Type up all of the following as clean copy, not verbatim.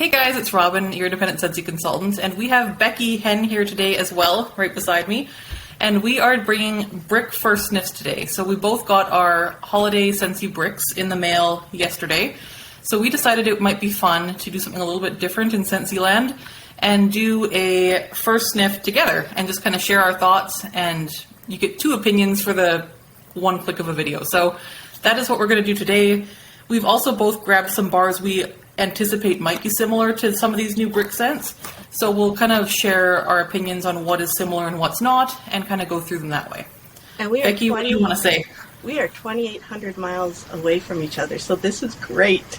Hey guys, it's Robyn, your independent Scentsy consultant, and we have Becky Hen here today as well, right beside me. And we are bringing brick for sniffs today. So we both got our holiday Scentsy bricks in the mail yesterday. So we decided it might be fun to do something a little bit different in Scentsy land and do a first sniff together and just kind of share our thoughts, and you get two opinions for the one click of a video. So that is what we're going to do today. We've also both grabbed some bars we anticipate might be similar to some of these new brick scents. So we'll kind of share our opinions on what is similar and what's not and kind of go through them that way. And we are Becky, what do you want to say? We are 2,800 miles away from each other, so this is great.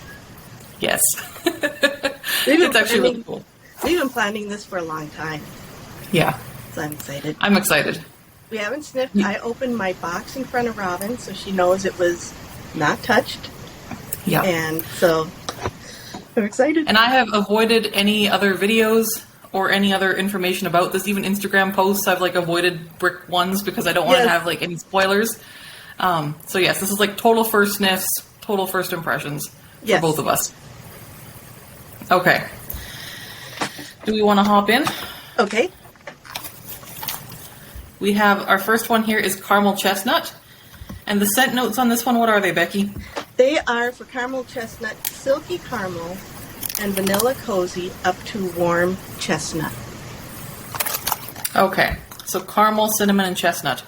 Yes. It's actually really cool. We've been planning this for a long time. Yeah. So I'm excited. I'm excited. We haven't sniffed. I opened my box in front of Robyn so she knows it was not touched. Yeah. And so I'm excited. And I have avoided any other videos or any other information about this, even Instagram posts. I've avoided brick ones because I don't want to have any spoilers. So yes, this is total first sniffs, total first impressions for both of us. Okay. Do we want to hop in? Okay. We have our first one here is caramel chestnut. And the scent notes on this one, what are they, Becky? They are for caramel chestnut, silky caramel, and vanilla cozy up to warm chestnut. Okay, so caramel, cinnamon, and chestnut.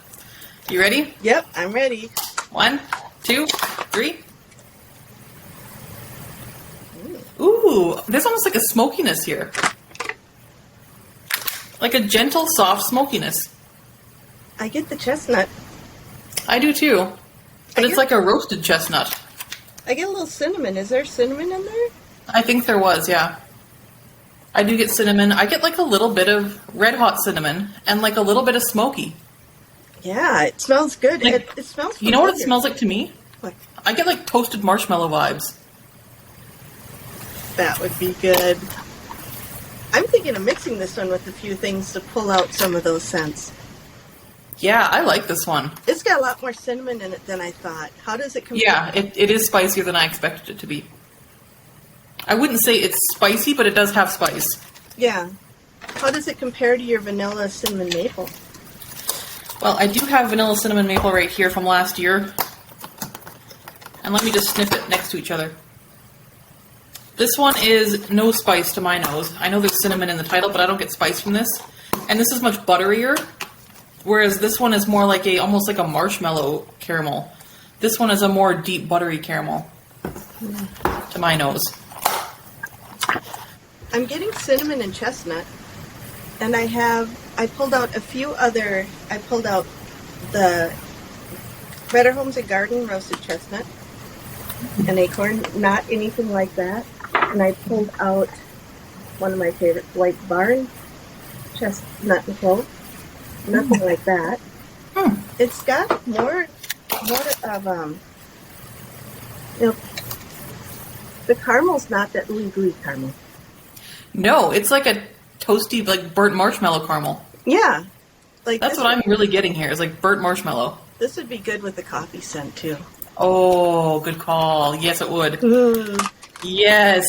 You ready? Yep, I'm ready. 1, 2, 3. Ooh, there's almost a smokiness here. Like a gentle, soft smokiness. I get the chestnut. I do too. But it's like a roasted chestnut. I get a little cinnamon. Is there cinnamon in there? I think there was, yeah. I do get cinnamon. I get a little bit of red hot cinnamon and a little bit of smoky. Yeah, it smells good. It smells familiar. You know what it smells like to me? What? I get toasted marshmallow vibes. That would be good. I'm thinking of mixing this one with a few things to pull out some of those scents. Yeah, I like this one. It's got a lot more cinnamon in it than I thought. How does it compare? Yeah, it is spicier than I expected it to be. I wouldn't say it's spicy, but it does have spice. Yeah. How does it compare to your vanilla cinnamon maple? Well, I do have vanilla cinnamon maple right here from last year. And let me just sniff it next to each other. This one is no spice to my nose. I know there's cinnamon in the title, but I don't get spice from this. And this is much butterier. Whereas this one is more almost like a marshmallow caramel. This one is a more deep buttery caramel to my nose. I'm getting cinnamon and chestnut, and I pulled out the Better Homes and Garden roasted chestnut, an acorn, not anything like that. And I pulled out one of my favorites, White Barn chestnut and clove. Nothing like that. It's got more of the caramel's not that ooey-gooey caramel. No, it's like a toasty, burnt marshmallow caramel. Yeah. That's what I'm really getting here, is burnt marshmallow. This would be good with the coffee scent, too. Oh, good call. Yes, it would. Yes.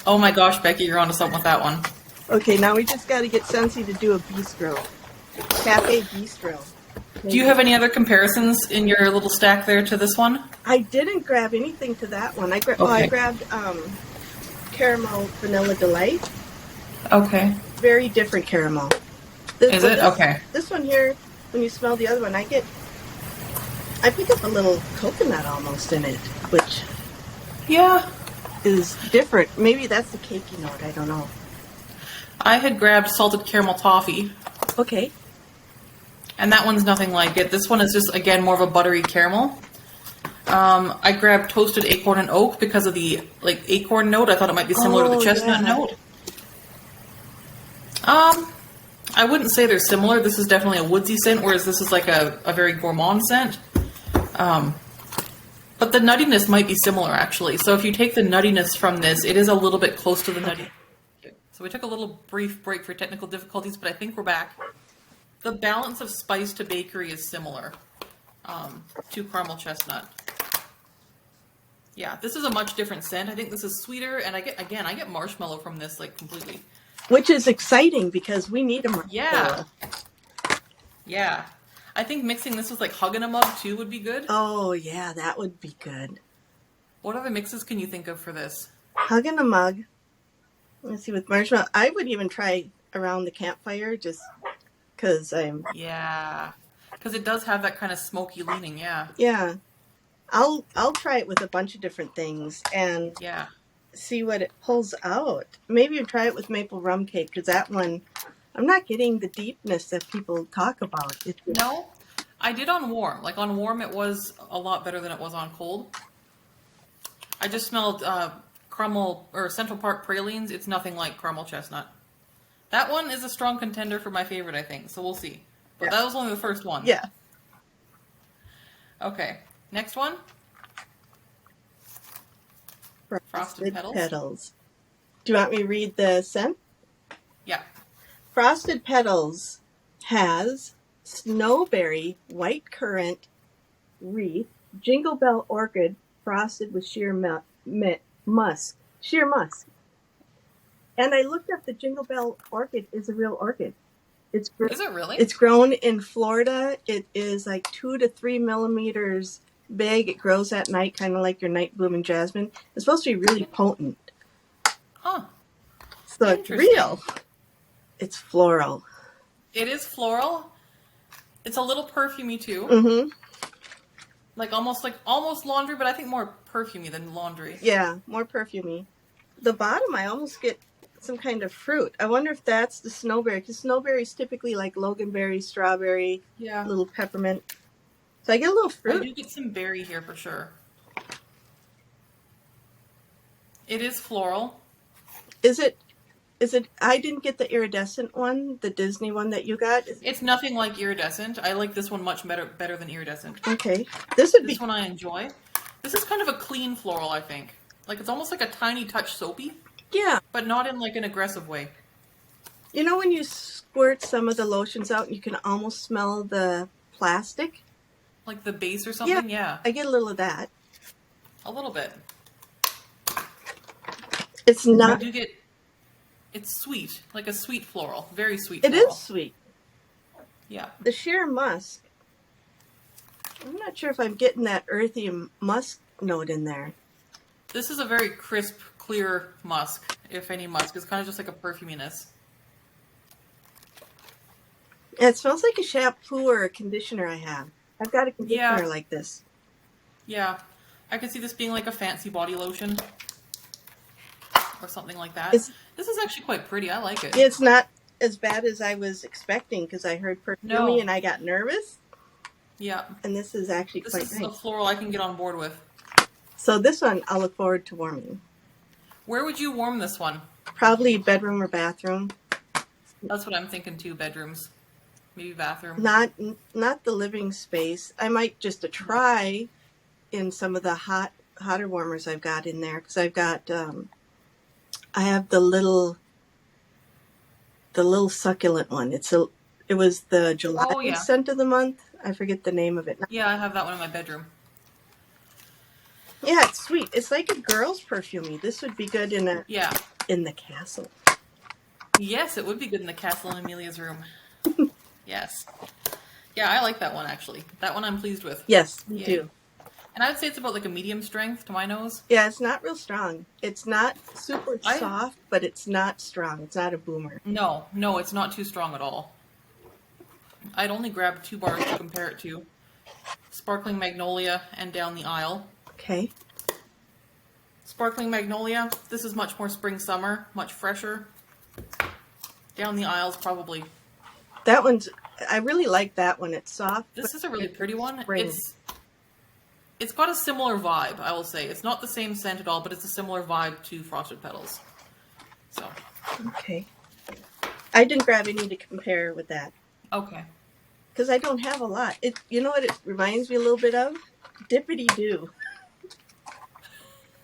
Oh my gosh, Becky, you're onto something with that one. Okay, now we just got to get Scentsy to do a bistro. Cafe bistro. Maybe. Do you have any other comparisons in your little stack there to this one? I didn't grab anything to that one. I grabbed Caramel Vanilla Delight. Okay. Very different caramel. Okay. This one here, when you smell the other one, I pick up a little coconut almost in it, which is different. Maybe that's the cakey note. I don't know. I had grabbed salted caramel toffee. Okay. And that one's nothing like it. This one is just, again, more of a buttery caramel. I grabbed toasted acorn and oak because of the acorn note. I thought it might be similar to the chestnut note. I wouldn't say they're similar. This is definitely a woodsy scent, whereas this is a very gourmand scent. But the nuttiness might be similar, actually. So if you take the nuttiness from this, it is a little bit close to the nutty. So we took a little brief break for technical difficulties, but I think we're back. The balance of spice to bakery is similar to caramel chestnut. Yeah, this is a much different scent. I think this is sweeter, and I get marshmallow from this, like, completely. Which is exciting because we need a marshmallow. Yeah. Yeah. I think mixing this with, like, Hug in a Mug, too, would be good. Oh, yeah, that would be good. What other mixes can you think of for this? Hug in a Mug. Let's see, with marshmallow. I would even try around the campfire just because I'm... Yeah. Because it does have that kind of smoky leaning, yeah. Yeah. I'll try it with a bunch of different things and see what it pulls out. Maybe try it with maple rum cake, because that one, I'm not getting the deepness that people talk about. No, I did on warm. Like on warm, it was a lot better than it was on cold. I just smelled caramel or Central Park pralines. It's nothing like caramel chestnut. That one is a strong contender for my favorite, I think. So we'll see. But that was only the first one. Yeah. Okay. Next one. Frosted Petals. Do you want me to read the scent? Yeah. Frosted Petals has snowberry, white currant, wreath, jingle bell orchid, frosted with sheer musk. Sheer musk. And I looked up the jingle bell orchid is a real orchid. Is it really? It's grown in Florida. It is like 2 to 3 millimeters big. It grows at night, kind of like your night blooming jasmine. It's supposed to be really potent. Huh. So it's real. It's floral. It is floral. It's a little perfumey too. Mm-hmm. Like almost laundry, but I think more perfumey than laundry. Yeah, more perfumey. The bottom, I almost get some kind of fruit. I wonder if that's the snowberry, because snowberry is typically like loganberry, strawberry, a little peppermint. So I get a little fruit. I do get some berry here for sure. It is floral. Is it? I didn't get the iridescent one, the Disney one that you got. It's nothing like iridescent. I like this one much better than iridescent. Okay. This one I enjoy. This is kind of a clean floral, I think. Like it's almost like a tiny touch soapy. Yeah. But not in like an aggressive way. You know when you squirt some of the lotions out, you can almost smell the plastic? Like the base or something? Yeah. I get a little of that. A little bit. It's not... I do get... It's sweet. Like a sweet floral. Very sweet floral. It is sweet. Yeah. The sheer musk. I'm not sure if I'm getting that earthy musk note in there. This is a very crisp, clear musk, if any musk. It's kind of just like a perfuminess. It smells like a shampoo or a conditioner I have. I've got a conditioner like this. Yeah. I could see this being like a fancy body lotion. Or something like that. This is actually quite pretty. I like it. It's not as bad as I was expecting because I heard perfumey and I got nervous. Yeah. And this is actually quite nice. This is a floral I can get on board with. So this one I'll look forward to warming. Where would you warm this one? Probably bedroom or bathroom. That's what I'm thinking too, bedrooms. Maybe bathroom. Not the living space. I might just try in some of the hotter warmers I've got in there because I've got I have the little succulent one. It was the July scent of the month. I forget the name of it. Yeah, I have that one in my bedroom. Yeah, it's sweet. It's like a girl's perfumey. This would be good in the castle. Yes, it would be good in the castle in Amelia's room. Yes. Yeah, I like that one actually. That one I'm pleased with. Yes, me too. And I would say it's about like a medium strength to my nose. Yeah, it's not real strong. It's not super soft, but it's not strong. It's not a boomer. No, it's not too strong at all. I'd only grab 2 bars to compare it to. Sparkling Magnolia and Down the Aisle. Okay. Sparkling Magnolia, this is much more spring-summer, much fresher. Down the Aisle's probably... That one's... I really like that one. It's soft. This is a really pretty one. It's got a similar vibe, I will say. It's not the same scent at all, but it's a similar vibe to Frosted Petals. So. Okay. I didn't grab any to compare with that. Okay. Because I don't have a lot. You know what it reminds me a little bit of? Dippity Doo.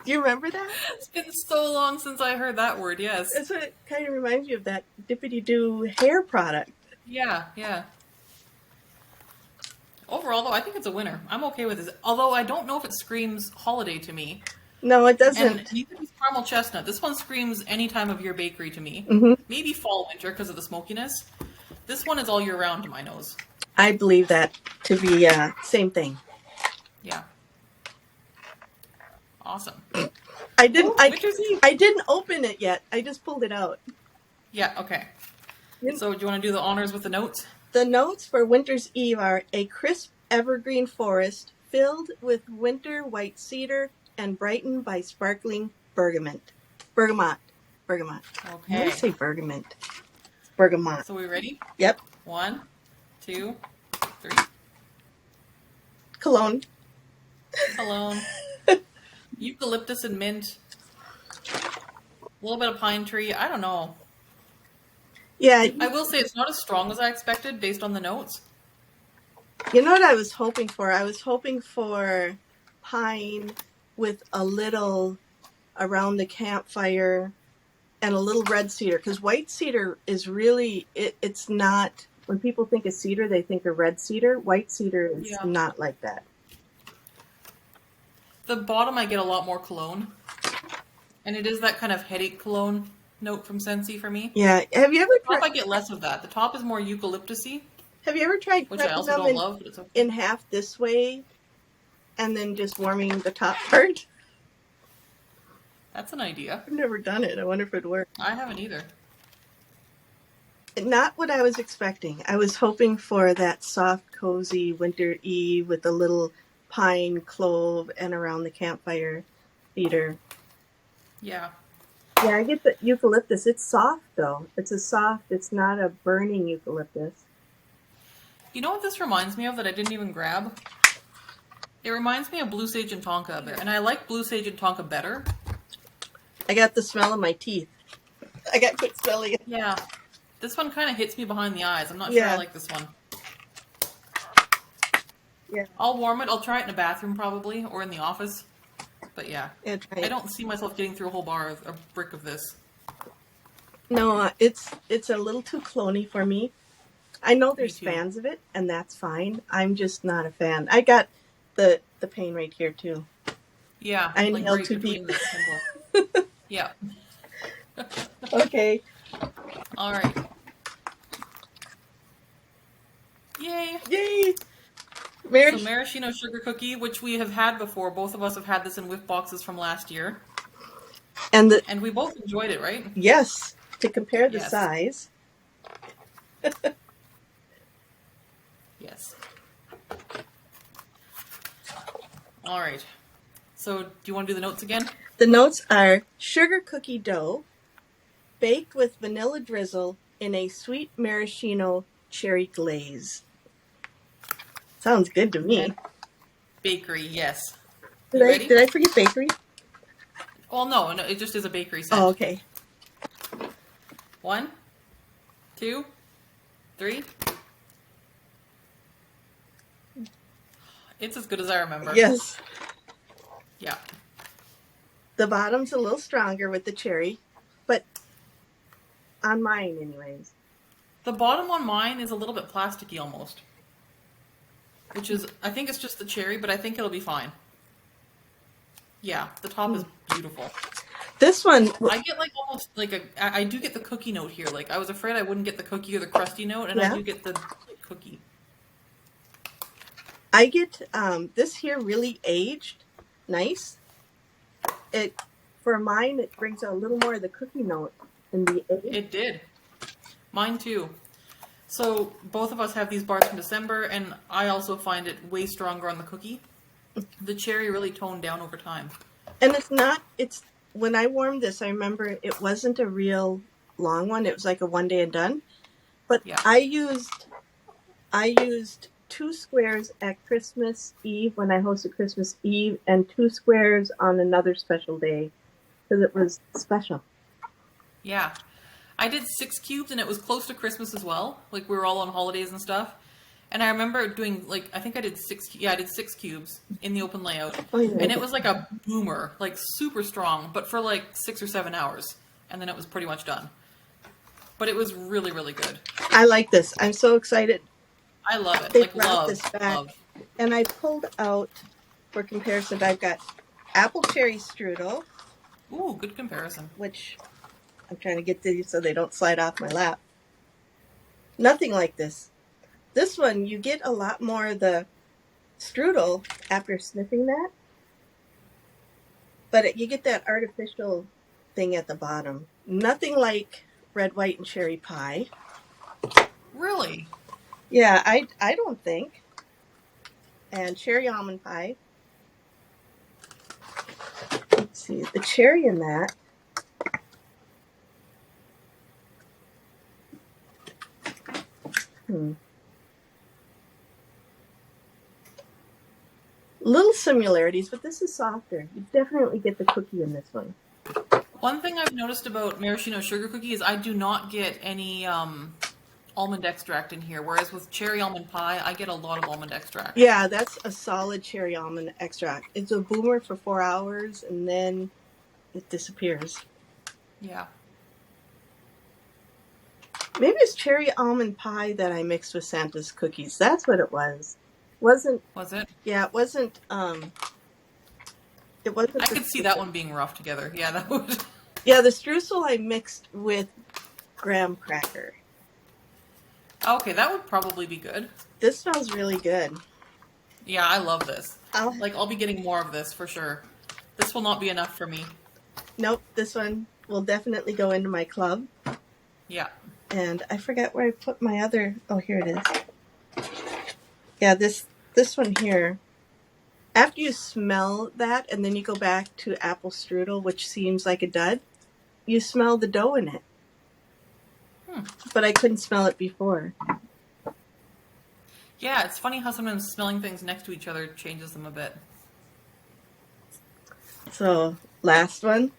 Do you remember that? It's been so long since I heard that word, yes. That's what it kind of reminds me of, that Dippity Doo hair product. Yeah. Overall, though, I think it's a winner. I'm okay with this. Although I don't know if it screams holiday to me. No, it And doesn't. neither does caramel chestnut. This one screams any time of year bakery to me. Hmm. Maybe fall, winter because of the smokiness. This one is all year round to my nose. I believe that to be same thing. Yeah. Awesome. I didn't. Oh, Winter's Eve. I didn't open it yet. I just pulled it out. Yeah, okay. So do you want to do the honors with the notes? The notes for Winter's Eve are a crisp evergreen forest filled with winter white cedar and brightened by sparkling bergamot. Bergamot. Bergamot. I Okay. want to say bergamot. It's bergamot. So we ready? Yep. 1, 2, 3. Cologne. Cologne. Eucalyptus and mint. A little bit of pine tree. I don't know. Yeah. I will say it's not as strong as I expected based on the notes. You know what I was hoping for? I was hoping for pine with a little around the campfire and a little red cedar, because white cedar is really, it's not, when people think of cedar, they think of red cedar. White cedar is not like that. The bottom I get a lot more cologne. And it is that kind of headache cologne note from Scentsy for me. Yeah. Have you ever The top tried, I get less of that. The top is more eucalyptus-y, have you ever tried which I cutting also them don't love, but it's okay. in half this way and then just warming the top part? That's an idea. I've never done it. I wonder if it'd work. I haven't either. Not what I was expecting. I was hoping for that soft, cozy winter eve with a little pine, clove, and around the campfire cedar. Yeah. Yeah, I get the eucalyptus. It's soft, though. It's not a burning eucalyptus. You know what this reminds me of that I didn't even grab? It reminds me of Blue Sage and Tonka a bit. And I like Blue Sage and Tonka better. I got the smell of my teeth. I got quit smelling it. Yeah. This one kind of hits me behind the eyes. I'm not sure I like this one. Yeah. I'll warm it. I'll try it in a bathroom probably, or in the office. But yeah, Yeah, try it. I don't see myself getting through a whole bar of a brick of this. No, it's a little too cloney for me. I know there's too. fans of it, and that's fine. I'm just not a fan. I got the pain right here too. Yeah, I like inhaled right too between deep. the symbol. Yeah. Okay. All right. Yay! Yay! So maraschino sugar cookie, which we have had before. Both of us have had this in whiff boxes from last year. And we both enjoyed it, right? yes, to compare the Yes. size. Yes. All right. So, do you want to do the notes again? The notes are sugar cookie dough, baked with vanilla drizzle in a sweet maraschino cherry glaze. Sounds good to me. And bakery, yes. Did I forget bakery? Well, no, it just is a bakery scent. Oh, okay. 1, 2, 3. It's as good as I remember. Yes. Yeah. The bottom's a little stronger with the cherry, but on mine anyways. The bottom on mine is a little bit plasticky almost. Which is, I think it's just the cherry, but I think it'll be fine. Yeah, the top is beautiful. This one, I get like almost like I do get the cookie note here. Like I was afraid I wouldn't get the cookie or the crusty note, and I do get the cookie. I get this here really aged, nice. For mine, it brings out a little more of the cookie note in the age. It did. Mine too. So both of us have these bars from December, and I also find it way stronger on the cookie. The cherry really toned down over time. And it's when I warmed this, I remember it wasn't a real long one. It was like a one day and done. But Yeah. I used 2 squares at Christmas Eve when I hosted Christmas Eve, and 2 squares on another special day because it was special. Yeah. I did 6 cubes, and it was close to Christmas as well. Like, we were all on holidays and stuff. And I remember doing, like, I think I did 6 cubes in the open layout. Oh, yeah. And it was like a boomer, like, super strong, but for, like, 6 or 7 hours. And then it was pretty much done. But it was really, really good. I like this. I'm so excited. I love it. They Like, brought love, this back. love. And I pulled out, for comparison, I've got apple cherry strudel, Ooh, good comparison. which I'm trying to get these so they don't slide off my lap. Nothing like this. This one, you get a lot more of the strudel after sniffing that, but you get that artificial thing at the bottom. Nothing like red, white, and cherry pie. Really? Yeah, I don't think. And cherry almond pie. Let's see, the cherry in that. Little similarities, but this is softer. You definitely get the cookie in this one. One thing I've noticed about maraschino sugar cookie is I do not get any almond extract in here, whereas with cherry almond pie, I get a lot of almond extract. Yeah, that's a solid cherry almond extract. It's a boomer for 4 hours, and then it disappears. Yeah. Maybe it's cherry almond pie that I mixed with Santa's cookies. That's what it was. Was it? Yeah, it wasn't. It wasn't. I could see that one being rough together. Yeah, that would. Yeah, the streusel I mixed with graham cracker. Okay, that would probably be good. This smells really good. Yeah, I love this. I'll be getting more of this for sure. This will not be enough for me. Nope, this one will definitely go into my club. Yeah. And I forget where I put my other. Oh, here it is. Yeah, this one here. After you smell that, and then you go back to apple strudel, which seems like a dud, you smell the dough in it. But I couldn't smell it before. Yeah, it's funny how sometimes smelling things next to each other changes them a bit. So, last one.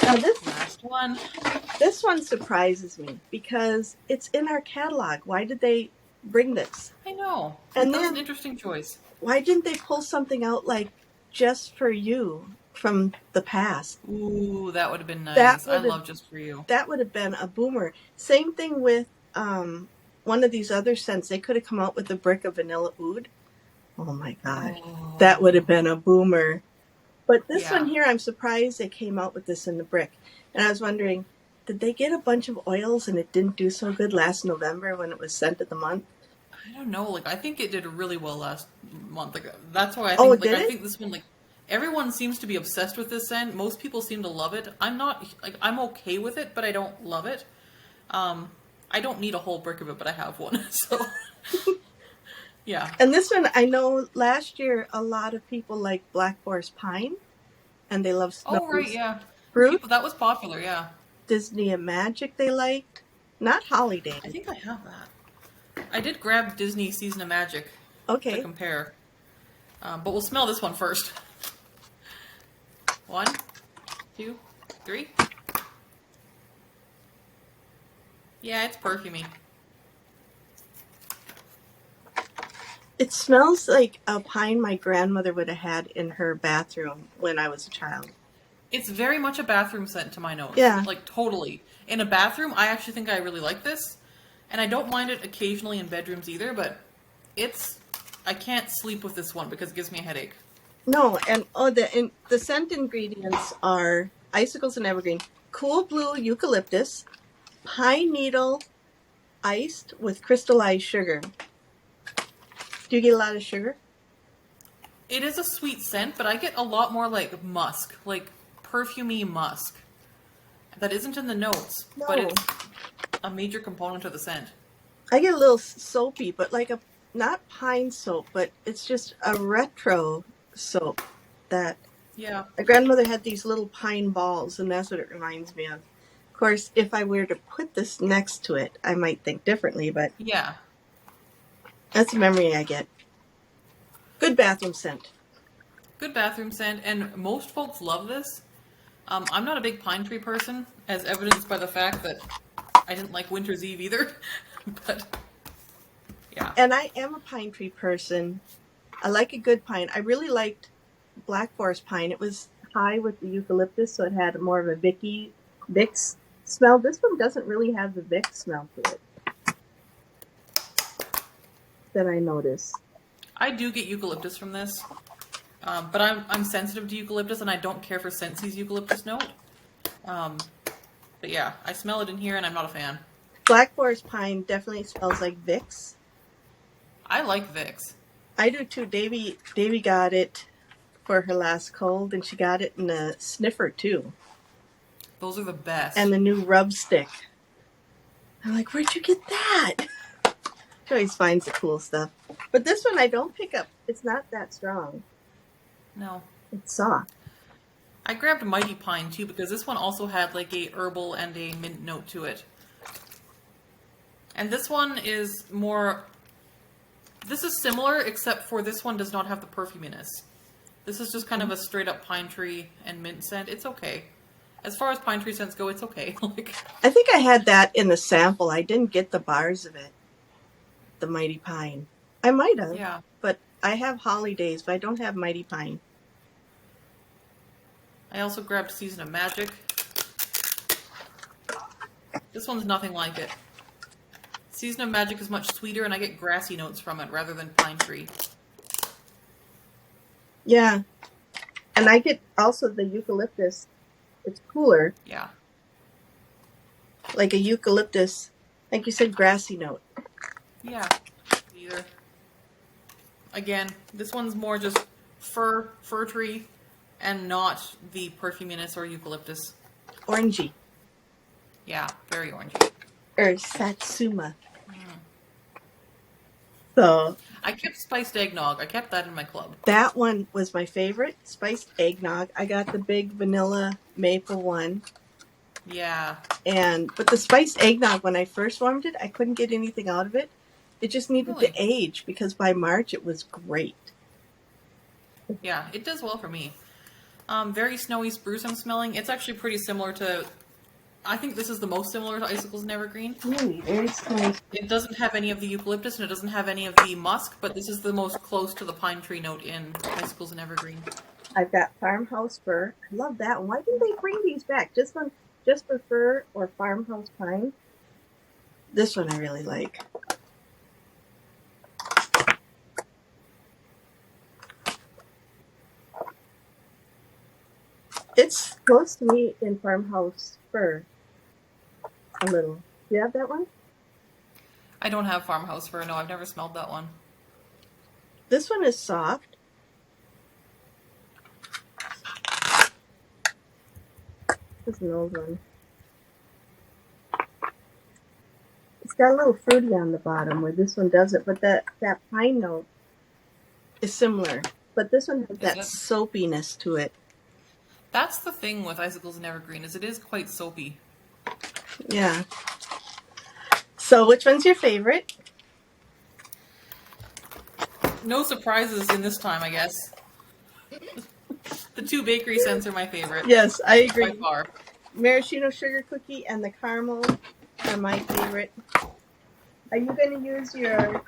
Now this one surprises me because it's in our catalog. Why did they bring this? I know. And that's an interesting choice. Why didn't they pull something out like Just For You from the past? Ooh, that would have been nice. I love Just For You. That would have been a boomer. Same thing with one of these other scents. They could have come out with a brick of vanilla oud. Oh my God. Oh. That would have been a boomer. But this one here, I'm surprised they came out with this in the brick. And I was wondering, did they get a bunch of oils and it didn't do so good last November when it was scent of the month? I don't know. I think it did really well last month. That's why I think. I think this one, everyone seems to be obsessed with this scent. Most people seem to love it. I'm not. I'm okay with it, but I don't love it. I don't need a whole brick of it, but I have one. So, yeah. And this one, I know last year a lot of people like Black Forest Pine, and they love Snows. Oh right, yeah. Fruit. That was popular, yeah. Disney and Magic they liked, not Holiday. I think I have that. I did grab Disney Season of Magic to compare. But we'll smell this one first. 1, 2, 3. Yeah, it's perfumey. It smells like a pine my grandmother would have had in her bathroom when I was a child. It's very much a bathroom scent to my nose. Yeah. Totally. In a bathroom, I actually think I really like this. And I don't mind it occasionally in bedrooms either, but I can't sleep with this one because it gives me a headache. No, and the scent ingredients are Icicles and Evergreen, cool blue eucalyptus, pine needle iced with crystallized sugar. Do you get a lot of sugar? It is a sweet scent, but I get a lot more musk, perfumey musk. That isn't in the notes, but it's a major component of the scent. I get a little soapy, but not pine soap, but it's just a retro soap that my grandmother had these little pine balls, and that's what it reminds me of. Of course, if I were to put this next to it, I might think differently, but yeah, that's a memory I get. Good bathroom scent. Good bathroom scent, and most folks love this. I'm not a big pine tree person, as evidenced by the fact that I didn't like Winter's Eve either. But yeah. And I am a pine tree person. I like a good pine. I really liked Black Forest Pine. It was high with the eucalyptus, so it had more of a Vicks smell. This one doesn't really have the Vicks smell to it that I noticed. I do get eucalyptus from this. But I'm sensitive to eucalyptus, and I don't care for Scentsy's eucalyptus note. But yeah, I smell it in here, and I'm not a fan. Black Forest Pine definitely smells like Vicks. I like Vicks. I do too. Davey got it for her last cold, and she got it in a sniffer too. Those are the best. And the new rub stick. I'm like, where'd you get that? She always finds the cool stuff. But this one I don't pick up. It's not that strong. No. It's soft. I grabbed Mighty Pine too because this one also had like a herbal and a mint note to it. And this one is more... This is similar, except for this one does not have the perfuminess. This is just kind of a straight up pine tree and mint scent. It's okay. As far as pine tree scents go, it's okay. Like, I think I had that in the sample. I didn't get the bars of it. The Mighty Pine. I might have. yeah. But I have Holidays, but I don't have Mighty Pine. I also grabbed Season of Magic. This one's nothing like it. Season of Magic is much sweeter, and I get grassy notes from it rather than pine tree. Yeah. And I get also the eucalyptus. It's cooler. Yeah. Like a eucalyptus, like you said, grassy note. Yeah. Either. Again, this one's more just fir tree, and not the perfuminess or eucalyptus. Orangey. Yeah, very orangey. Or Satsuma. So I kept spiced eggnog. I kept that in my club. that one was my favorite. Spiced eggnog. I got the big vanilla maple one. Yeah. But the spiced eggnog, when I first warmed it, I couldn't get anything out of it. It just needed Really? to age because by March it was great. Yeah, it does well for me. Very snowy spruce I'm smelling. It's actually pretty similar to... I think this is the most similar to Icicles and Evergreen. Really, very nice. It doesn't have any of the eucalyptus and it doesn't have any of the musk, but this is the most close to the pine tree note in Icicles and Evergreen. I've got Farmhouse Fir. I love that one. Why didn't they bring these back? Just for fir or Farmhouse Pine. This one I really like. It's close to me in Farmhouse Fir. A little. Do you have that one? I don't have farmhouse fir. No, I've never smelled that one. This one is soft. This is an old one. It's got a little fruity on the bottom where this one doesn't, but that pine note is similar. But this one has that it? soapiness to it. That's the thing with Icicles and Evergreen, is it is quite soapy. Yeah. So which one's your favorite? No surprises in this time, I guess. The two bakery scents are my favorite. Yes, I agree. By far. Maraschino sugar cookie and the caramel are my favorite. Are you going to use your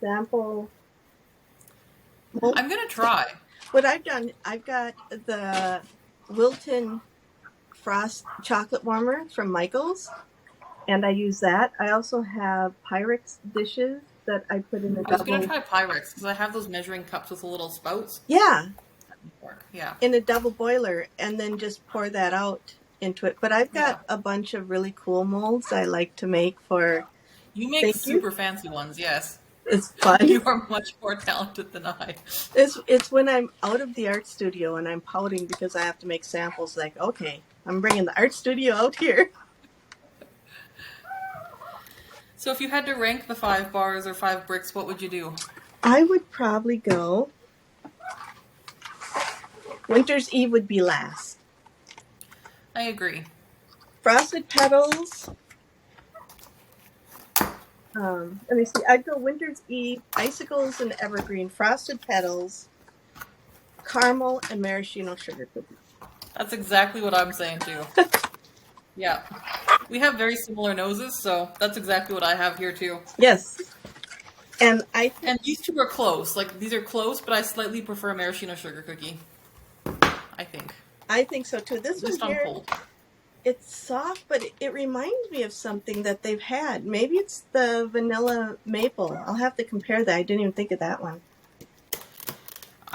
sample? I'm going to try. What I've done, I've got the Wilton Frost chocolate warmer from Michael's, and I use that. I also have Pyrex dishes that I put in a I was going to double. try Pyrex, because I have those measuring cups with the little spouts. Yeah, Yeah. in a double boiler, and then just pour that out into it. But I've got a bunch of really cool molds I like to make for. You make Thank super fancy ones, yes. It's fun. You are much more talented than I. It's when I'm out of the art studio and I'm pouting because I have to make samples. Like, okay, I'm bringing the art studio out here. So if you had to rank the 5 bars or 5 bricks, what would you do? I would probably go. Winter's Eve would be last. I agree. Frosted Petals. Let me see. I'd go Winter's Eve, Icicles and Evergreen, Frosted Petals, Caramel, and Maraschino sugar cookies. That's exactly what I'm saying too. Yeah. We have very similar noses, so that's exactly what I have here too. Yes. And And these two are close. Like, these are close, but I slightly prefer maraschino sugar cookie. I think. I think so too. This Just one on here, cold. it's soft, but it reminds me of something that they've had. Maybe it's the vanilla maple. I'll have to compare that. I didn't even think of that one.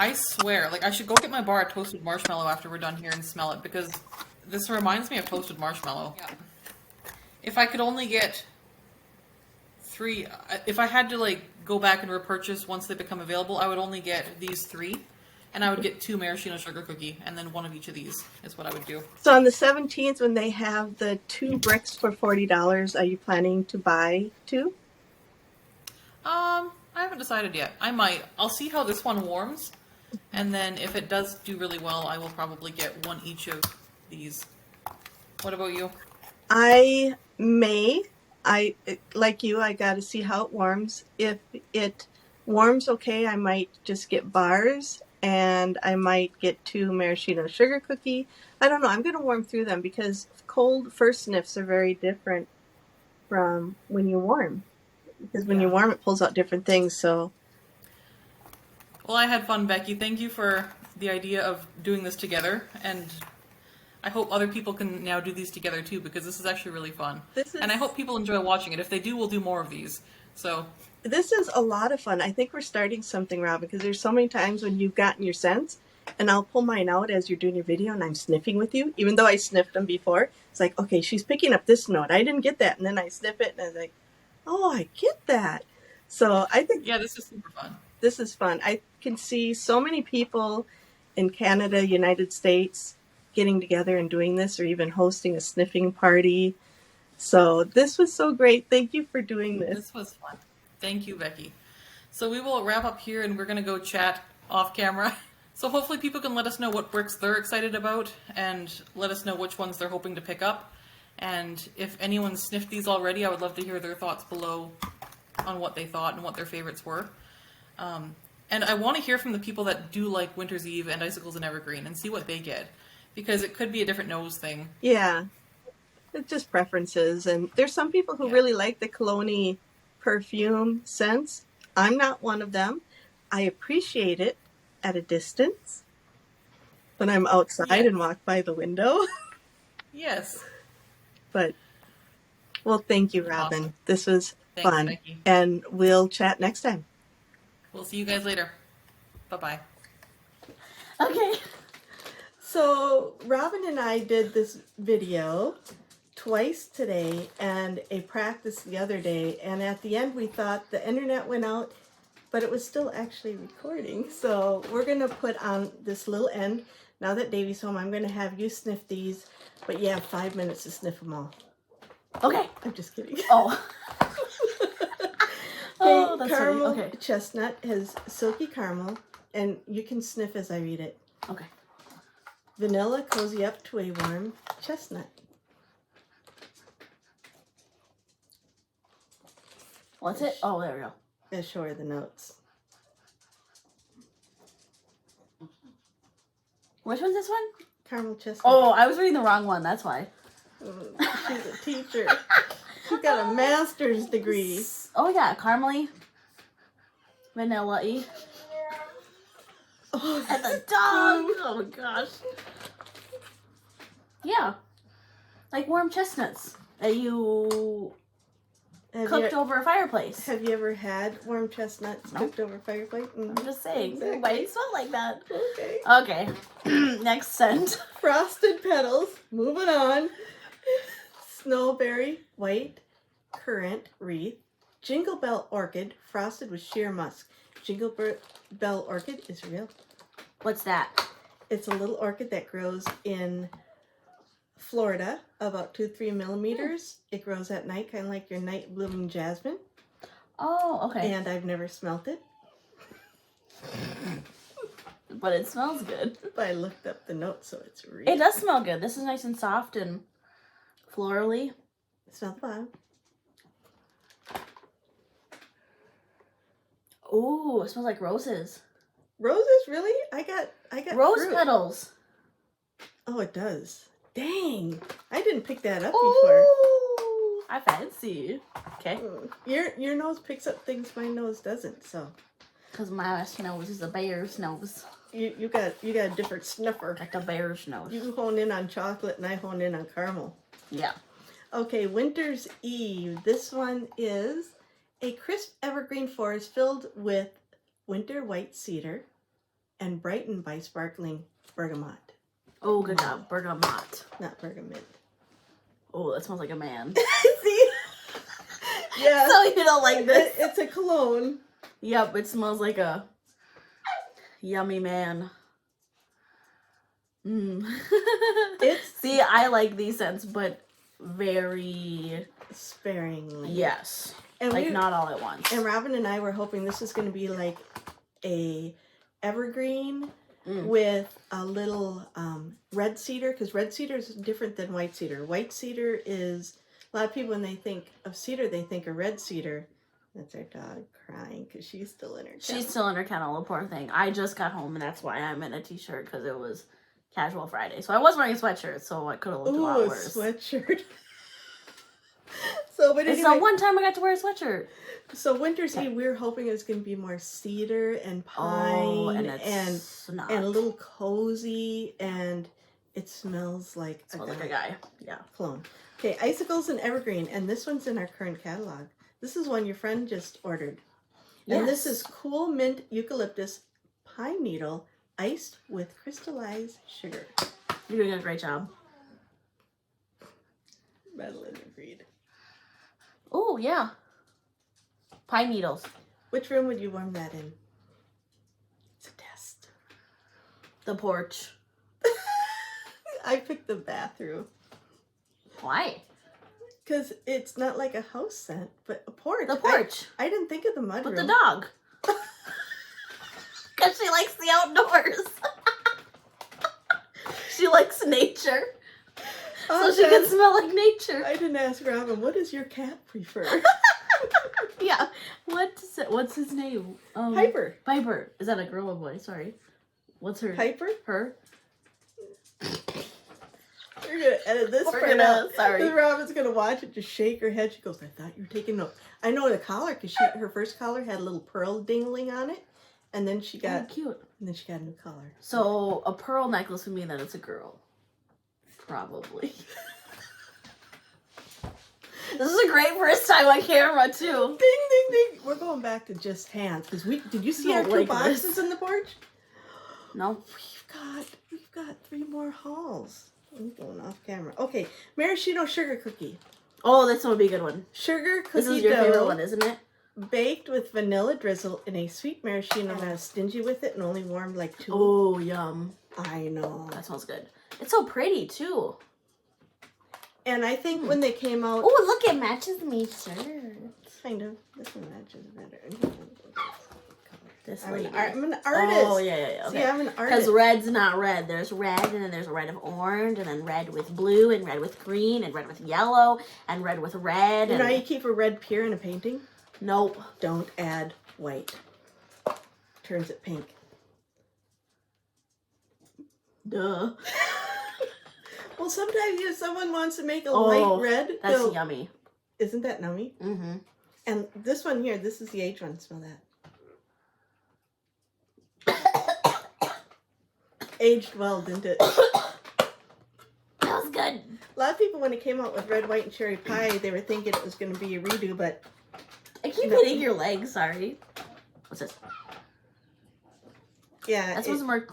I swear, like, I should go get my bar of toasted marshmallow after we're done here and smell it, because this reminds me of toasted marshmallow. Yeah. If I could only get 3, if I had to, like, go back and repurchase once they become available, I would only get these 3, and I would get 2 maraschino sugar cookie, and then 1 of each of these is what I would do. So on the 17th, when they have the 2 bricks for $40, are you planning to buy 2? I haven't decided yet. I might. I'll see how this one warms, and then if it does do really well, I will probably get 1 each of these. What about you? I may. Like you, I got to see how it warms. If it warms okay, I might just get bars, and I might get 2 maraschino sugar cookie. I don't know. I'm going to warm through them because cold first sniffs are very different from when you warm. Because when you warm, it pulls out different things. So, well, I had fun, Becky. Thank you for the idea of doing this together, and I hope other people can now do these together too, because this is actually really fun. And I hope people enjoy watching it. If they do, we'll do more of these. So this is a lot of fun. I think we're starting something, Robyn, because there's so many times when you've gotten your scents, and I'll pull mine out as you're doing your video, and I'm sniffing with you, even though I sniffed them before. It's like, okay, she's picking up this note. I didn't get that, and then I sniff it, and I'm like, oh, I get that. So I think this is super fun. This is fun. I can see so many people in Canada, United States, getting together and doing this, or even hosting a sniffing party. So this was so great. Thank you for doing this. This was fun. Thank you, Becky. So we will wrap up here, and we're going to go chat off camera. So hopefully people can let us know what bricks they're excited about, and let us know which ones they're hoping to pick up. And if anyone sniffed these already, I would love to hear their thoughts below on what they thought and what their favorites were. And I want to hear from the people that do like Winter's Eve and Icicles and Evergreen and see what they get, because it could be a different nose thing. Yeah, it's just preferences. And there's some people who really like the cologne perfume scents. I'm not one of them. I appreciate it at a distance when I'm outside and walk by the window. Yes. But, well, thank you, Robyn. Awesome. This was fun. Becky. And we'll chat next time. We'll see you guys later. Bye-bye. Okay. So, Robyn and I did this video twice today and a practice the other day. And at the end, we thought the internet went out, but it was still actually recording. So, we're going to put on this little end. Now that Davey's home, I'm going to have you sniff these. But you have 5 minutes to sniff them all. Okay. I'm just kidding. Oh. Oh, that's caramel funny. Okay. chestnut has silky caramel, and you can sniff as I read it. Okay. Vanilla cozy up to a warm chestnut. What's it? Oh, there we go. I'll show her the notes. Which one's this one? Caramel chestnut. Oh, I was reading the wrong one. That's why. She's a teacher. She got a master's degree. Oh yeah, caramely, vanilla-y. Oh, And the dog. Oh gosh. Yeah, like warm chestnuts that you cooked over a fireplace. Have you ever had warm chestnuts cooked over a fireplace? I'm just saying. Exactly. Why it smell like that? Okay. Okay. Next scent. Frosted petals. Moving on. Snowberry, white, currant wreath. Jingle Bell orchid, frosted with sheer musk. Jingle Bell orchid is real. What's that? It's a little orchid that grows in Florida, about 2-3 millimeters. It grows at night, kind of like your night blooming jasmine. Oh, okay. And I've never smelt it. But it smells good. But I looked up the notes, so it's real. It does smell good. This is nice and soft and florally. Smell the bottom. Ooh, it smells like roses. Roses, really? I got Rose fruit. petals. Oh, it does. Dang, I didn't pick that up before. Ooh, I fancy. Okay. Your nose picks up things my nose doesn't. So. Because my nose is a bear's nose. You got a different sniffer. Like a bear's nose. You hone in on chocolate and I hone in on caramel. Yeah. Okay, Winter's Eve. This one is a crisp evergreen forest filled with winter white cedar and brightened by sparkling bergamot. Oh, good job. Bergamot. Not bergamot. Oh, that smells like a man. See? Yeah. So you don't like this? It's a cologne. Yep, it smells like a yummy man. See, I like these scents, but very sparingly. Yes. And like not all at once. And Robyn and I were hoping this was going to be like a evergreen with a little red cedar, because red cedar is different than white cedar. White cedar is, a lot of people when they think of cedar, they think of red cedar. That's our dog crying because she's still in her kennel. She's still in her kennel, the poor thing. I just got home and that's why I'm in a t-shirt, because it was casual Friday. So I was wearing a sweatshirt, so I could have looked a lot worse. Sweatshirt. So, but anyway, it's not one time I got to wear a sweatshirt. So Winter's Eve, we were hoping it was going to be more cedar and pine and a little cozy, and it smells like a guy. Yeah. Cologne. Okay, Icicles and Evergreen, and this one's in our current catalog. This is one your friend just ordered. Yes. And this is Cool Mint Eucalyptus Pine Needle iced with crystallized sugar. You're doing a great job. Madeline agreed. Oh, yeah. Pine needles. Which room would you warm that in? It's a test. The porch. I picked the bathroom. Why? Because it's not like a house scent, but a porch. The porch. I didn't think of the mudroom. With the dog. Because she likes the outdoors. She likes nature. So she can smell like nature. I didn't ask Robyn, what does your cat prefer? Yeah. What's his name? Piper. Piper. Is that a girl or boy? Sorry. What's her? Piper? Her? We're going to edit this part out. Sorry. Robyn's going to watch it, just shake her head. She goes, I thought you were taking notes. I know the collar, because her first collar had a little pearl dingling on it. And then she got... Oh, cute. And then she got a new collar. So, a pearl necklace would mean that it's a girl. Probably. This is a great first time on camera, too. Ding, ding, ding. We're going back to just hands. Because did you see our two boxes in the porch? No. We've got 3 more hauls. I'm going off camera. Okay, maraschino sugar cookie. Oh, this one would be a good one. Sugar cookie This is your favorite one, isn't it? Baked with vanilla drizzle in a sweet maraschino. Not stingy with it and only warmed like 2. Oh, yum. I know. That smells good. It's so pretty, too. And I think when they came out... Oh, look, it matches my shirt. Kind of. This one matches better. This I'm lady. an artist. Oh, yeah. Okay. See, I'm an artist. Because red's not red. There's red, and then there's a red of orange, and then red with blue, and red with green, and red with yellow, and red with red. You know how you keep a red pier in a painting? Nope. Don't add white. Turns it pink. Duh. Well, sometimes if someone wants to make a light red, that's yummy. Isn't that nummy? Mm-hmm. And this one here, this is the aged one. Smell that. Aged well, didn't it? That was good. A lot of people, when it came out with red, white, and cherry pie, they were thinking it was going to be a redo, but... I keep hitting your leg, sorry. What's this? Yeah. That smells more...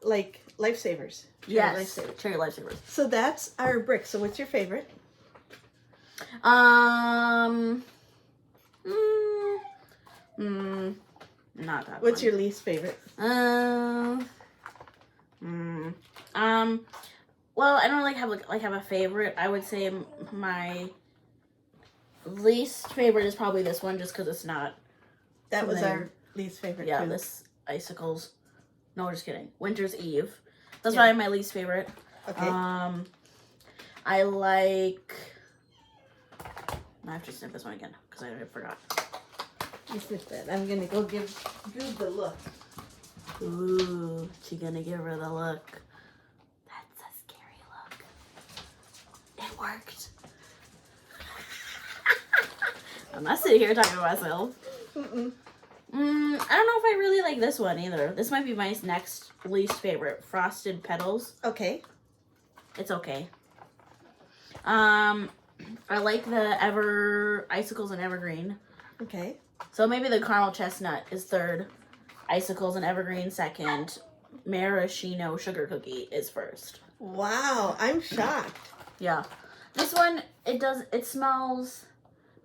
Like Lifesavers. Yes, cherry lifesavers. So that's our brick. So what's your favorite? Not that What's one. your least favorite? Well, I don't have a favorite. I would say my least favorite is probably this one, just because it's not. That was our least favorite. Yeah, too. this Icicles. No, just kidding. Winter's Eve. That's probably my least favorite. Okay. I like. I have to sniff this one again because I forgot. You sniff that. I'm gonna go give the look. Ooh, she gonna give her the look. That's a scary look. It worked. I'm not sitting here talking to myself. I don't know if I really like this one either. This might be my next least favorite. Frosted Petals. Okay. It's okay. I like the Icicles and Evergreen. Okay. So maybe the Caramel Chestnut is third. Icicles and Evergreen second. Maraschino sugar cookie is first. Wow, I'm shocked. Yeah. This one, it smells,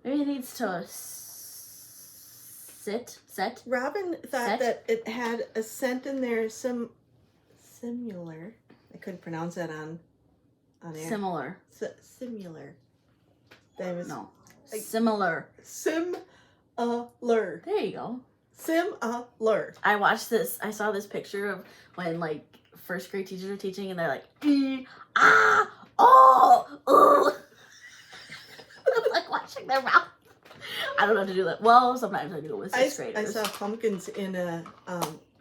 maybe it needs to set. Robyn thought that it had a scent in there, similar. I couldn't pronounce that on air. Similar. Similar. That was No. Similar. Similar. There you go. Similar. I saw this picture of when, like, first grade teachers are teaching and they're like, ooh. I'm like washing their mouth. I don't know how to do that. Well, sometimes I do it with sixth graders. I saw pumpkins in a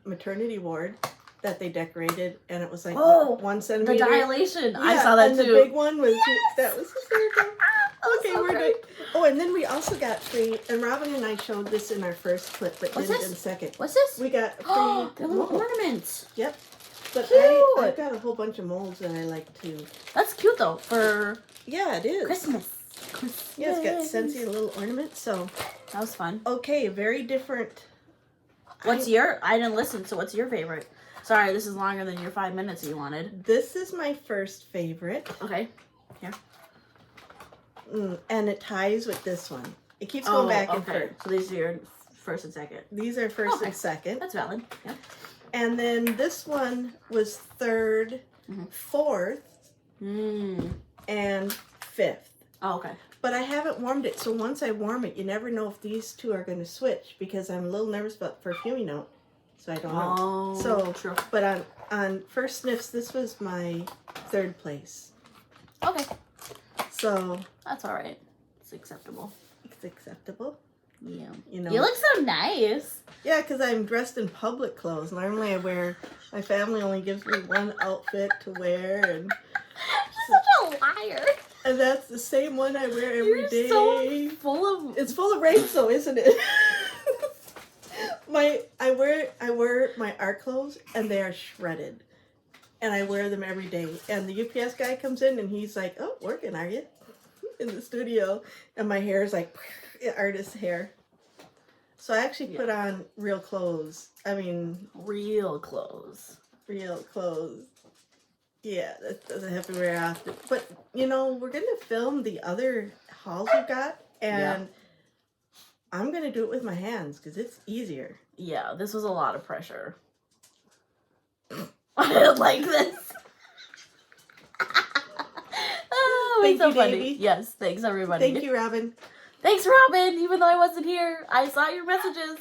maternity ward that they decorated, and it was like 1 centimeter. The dilation. Yeah, I saw that and too. The big one was that was hysterical. Okay, so we're good. Oh, and then we also got free, and Robyn and I showed this in our first clip, but didn't in the second. What's this? We got free they're little molds. ornaments. Yep. But Cute. I've got a whole bunch of molds that I like to. That's cute though for Yeah, it is. Christmas. Yeah, it's got Scentsy little ornaments. So that was fun. okay, very different. I didn't listen. So what's your favorite? Sorry, this is longer than your 5 minutes you wanted. This is my first favorite. Okay. Here. And it ties with this one. It keeps going back and forth. So these are your first and second. These are first and second. That's valid. Yeah. And then this one was third, fourth, and fifth. Oh, okay. But I haven't warmed it, so once I warm it, you never know if these two are going to switch because I'm a little nervous about perfuming note, so I don't know. Oh, so true. But on first sniffs, this was my third place. Okay. So That's all right. It's acceptable. it's acceptable. Yeah. You know. You look so nice. Yeah, because I'm dressed in public clothes. Normally, my family only gives me one outfit to wear, and You're such a liar. And that's the same one I wear every day. So full of. It's full of rain, though, isn't it? I wear my art clothes, and they are shredded, and I wear them every day. And the UPS guy comes in, and he's like, "Oh, working, are you?" In the studio, and my hair is like artist hair. So I actually put on real clothes. I mean, real clothes. Real clothes. Yeah, that doesn't have to wear often. But, you know, we're going to film the other hauls we've got, and I'm going to do it with my hands because it's easier. Yeah, this was a lot of pressure. I didn't like this. Oh, Thank it's so you, funny. Davey. Yes, thanks everybody. Thank you, Robyn. Thanks, Robyn. Even though I wasn't here, I saw your messages.